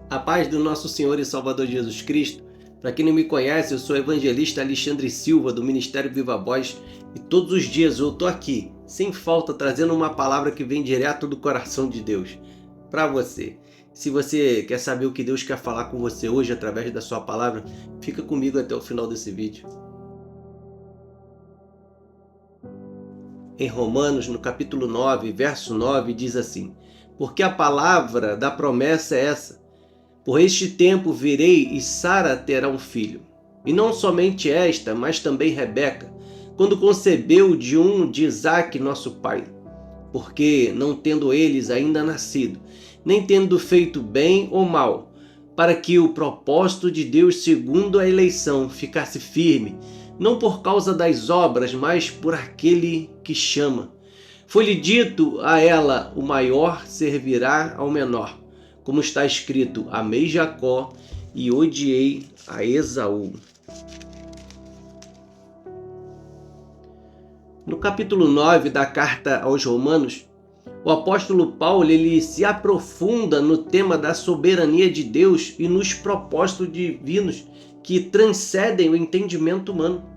A paz do nosso Senhor e Salvador Jesus Cristo. Para quem não me conhece, eu sou o evangelista Alexandre Silva, do Ministério Viva Voz, e todos os dias eu estou aqui, sem falta, trazendo uma palavra que vem direto do coração de Deus para você. Se você quer saber o que Deus quer falar com você hoje através da sua palavra, fica comigo até o final desse vídeo. Em Romanos, no capítulo 9, verso 9, diz assim: porque a palavra da promessa é essa: por este tempo virei e Sara terá um filho. E não somente esta, mas também Rebeca, quando concebeu de Isaque nosso pai. Porque, não tendo eles ainda nascido, nem tendo feito bem ou mal, para que o propósito de Deus segundo a eleição ficasse firme, não por causa das obras, mas por aquele que chama. Foi-lhe dito a ela: o maior servirá ao menor. Como está escrito: amei Jacó e odiei a Esaú. No capítulo 9 da carta aos Romanos, o apóstolo Paulo ele se aprofunda no tema da soberania de Deus e nos propósitos divinos que transcendem o entendimento humano.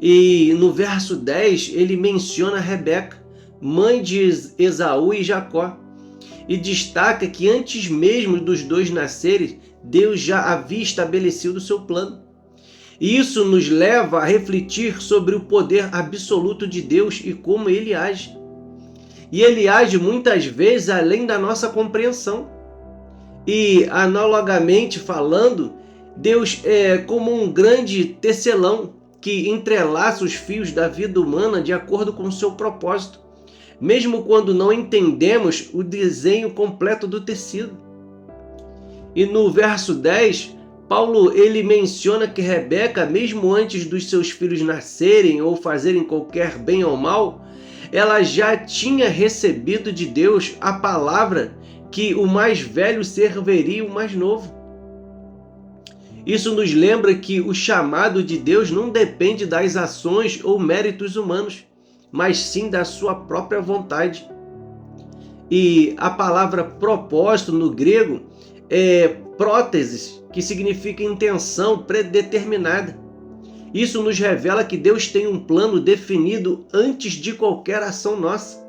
E no verso 10 ele menciona Rebeca, mãe de Esaú e Jacó, e destaca que antes mesmo dos dois nascerem, Deus já havia estabelecido o seu plano. E isso nos leva a refletir sobre o poder absoluto de Deus e como ele age. E ele age muitas vezes além da nossa compreensão. E analogamente falando, Deus é como um grande tecelão que entrelaça os fios da vida humana de acordo com o seu propósito, mesmo quando não entendemos o desenho completo do tecido. E no verso 10, Paulo ele menciona que Rebeca, mesmo antes dos seus filhos nascerem ou fazerem qualquer bem ou mal, ela já tinha recebido de Deus a palavra que o mais velho serviria o mais novo. Isso nos lembra que o chamado de Deus não depende das ações ou méritos humanos, mas sim da sua própria vontade. E a palavra propósito no grego é próteses, que significa intenção predeterminada. Isso nos revela que Deus tem um plano definido antes de qualquer ação nossa.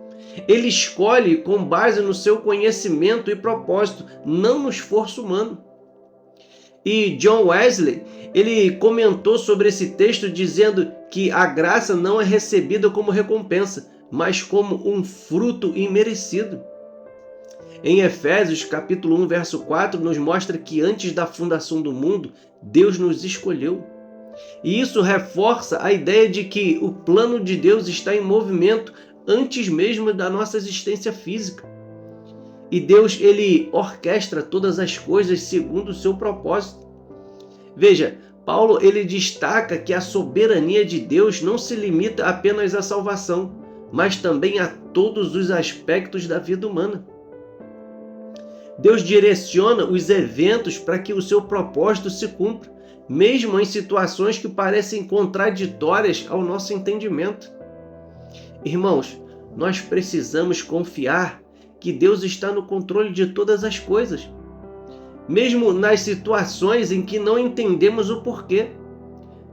Ele escolhe com base no seu conhecimento e propósito, não no esforço humano. E John Wesley, ele comentou sobre esse texto dizendo que a graça não é recebida como recompensa, mas como um fruto imerecido. Em Efésios capítulo 1, verso 4, nos mostra que antes da fundação do mundo, Deus nos escolheu. E isso reforça a ideia de que o plano de Deus está em movimento antes mesmo da nossa existência física. E Deus ele orquestra todas as coisas segundo o seu propósito. Veja, Paulo ele destaca que a soberania de Deus não se limita apenas à salvação, mas também a todos os aspectos da vida humana. Deus direciona os eventos para que o seu propósito se cumpra, mesmo em situações que parecem contraditórias ao nosso entendimento. Irmãos, nós precisamos confiar que Deus está no controle de todas as coisas, mesmo nas situações em que não entendemos o porquê.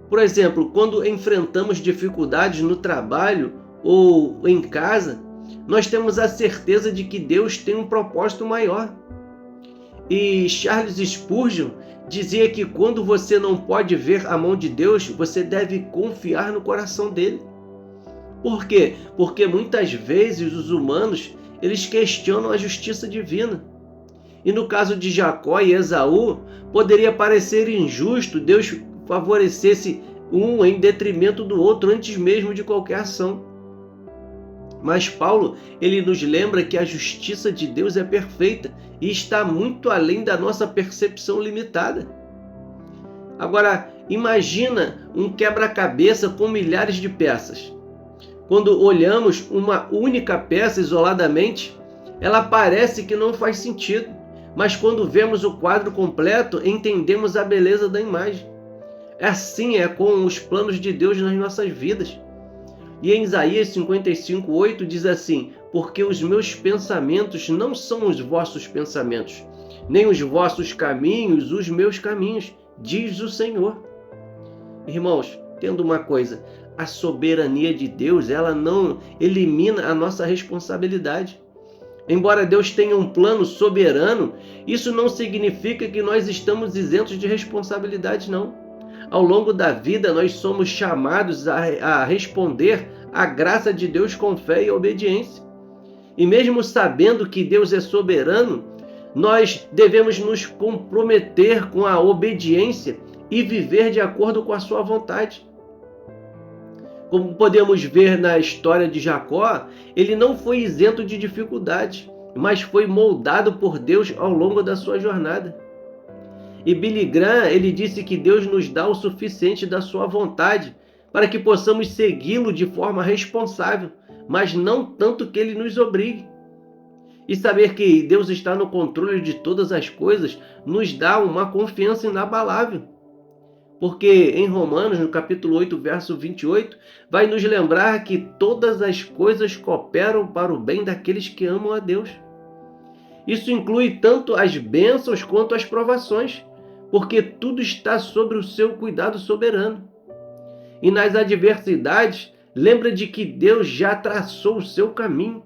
Por exemplo, quando enfrentamos dificuldades no trabalho ou em casa, nós temos a certeza de que Deus tem um propósito maior. E Charles Spurgeon dizia que quando você não pode ver a mão de Deus, você deve confiar no coração dele. Por quê? Porque muitas vezes os humanos eles questionam a justiça divina. E no caso de Jacó e Esaú, poderia parecer injusto Deus favorecesse um em detrimento do outro antes mesmo de qualquer ação. Mas Paulo, ele nos lembra que a justiça de Deus é perfeita e está muito além da nossa percepção limitada. Agora, imagina um quebra-cabeça com milhares de peças. Quando olhamos uma única peça isoladamente, ela parece que não faz sentido, mas quando vemos o quadro completo, entendemos a beleza da imagem. Assim é com os planos de Deus nas nossas vidas. E em Isaías 55:8 diz assim: porque os meus pensamentos não são os vossos pensamentos, nem os vossos caminhos os meus caminhos, diz o Senhor. Irmãos, tendo uma coisa, a soberania de Deus, ela não elimina a nossa responsabilidade. Embora Deus tenha um plano soberano, isso não significa que nós estamos isentos de responsabilidade, não. Ao longo da vida, nós somos chamados a responder à graça de Deus com fé e obediência. E mesmo sabendo que Deus é soberano, nós devemos nos comprometer com a obediência e viver de acordo com a sua vontade. Como podemos ver na história de Jacó, ele não foi isento de dificuldades, mas foi moldado por Deus ao longo da sua jornada. E Billy Graham, ele disse que Deus nos dá o suficiente da sua vontade para que possamos segui-lo de forma responsável, mas não tanto que ele nos obrigue. E saber que Deus está no controle de todas as coisas nos dá uma confiança inabalável. Porque em Romanos, no capítulo 8, verso 28, vai nos lembrar que todas as coisas cooperam para o bem daqueles que amam a Deus. Isso inclui tanto as bênçãos quanto as provações, porque tudo está sobre o seu cuidado soberano. E nas adversidades, lembra de que Deus já traçou o seu caminho.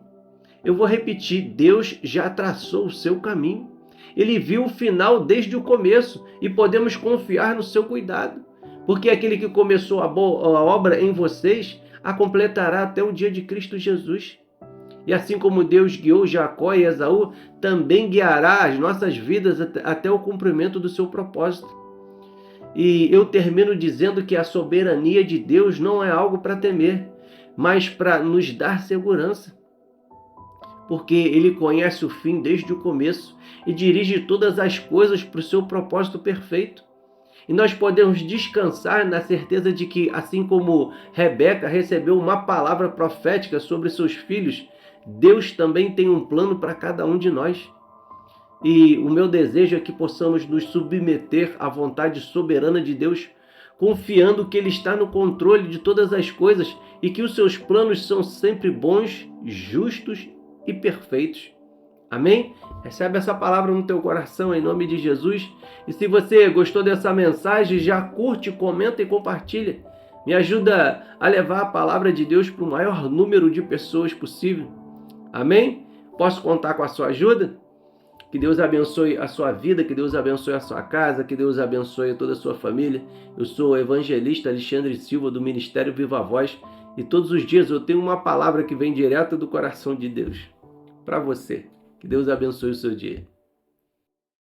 Eu vou repetir, Deus já traçou o seu caminho. Ele viu o final desde o começo e podemos confiar no seu cuidado, porque aquele que começou a obra em vocês a completará até o dia de Cristo Jesus. E assim como Deus guiou Jacó e Esaú, também guiará as nossas vidas até o cumprimento do seu propósito. E eu termino dizendo que a soberania de Deus não é algo para temer, mas para nos dar segurança. Porque Ele conhece o fim desde o começo e dirige todas as coisas para o seu propósito perfeito. E nós podemos descansar na certeza de que, assim como Rebeca recebeu uma palavra profética sobre seus filhos, Deus também tem um plano para cada um de nós. E o meu desejo é que possamos nos submeter à vontade soberana de Deus, confiando que Ele está no controle de todas as coisas e que os seus planos são sempre bons, justos e perfeitos. Amém? Recebe essa palavra no teu coração em nome de Jesus. E se você gostou dessa mensagem, já curte, comenta e compartilha. Me ajuda a levar a palavra de Deus para o maior número de pessoas possível. Amém? Posso contar com a sua ajuda? Que Deus abençoe a sua vida, que Deus abençoe a sua casa, que Deus abençoe toda a sua família. Eu sou o evangelista Alexandre Silva do Ministério Viva Voz e todos os dias eu tenho uma palavra que vem direto do coração de Deus para você. Que Deus abençoe o seu dia.